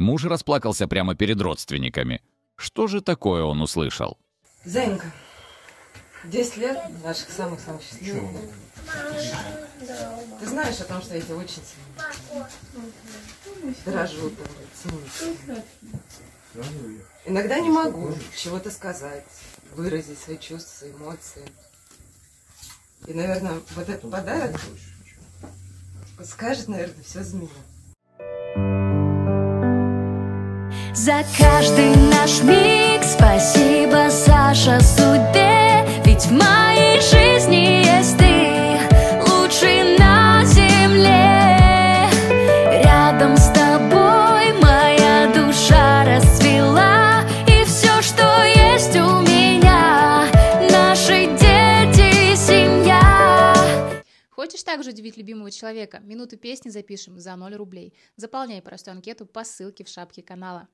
Муж расплакался прямо перед родственниками. Что же такое он услышал? Зайенька, 10 лет наших самых-самых счастливых. Ты знаешь о том, что я тебя очень ценю. Дорожу тобой, ценю. Иногда не могу чего-то сказать, выразить свои чувства, свои эмоции. И, наверное, вот этот подарок скажет, наверное, все за меня. За каждый наш миг спасибо, Саша, судьбе. Ведь в моей жизни есть ты, лучший на земле. Рядом с тобой моя душа расцвела. И все, что есть у меня, наши дети, семья. Хочешь также удивить любимого человека? Минуту песни запишем за 0 рублей. Заполняй простую анкету по ссылке в шапке канала.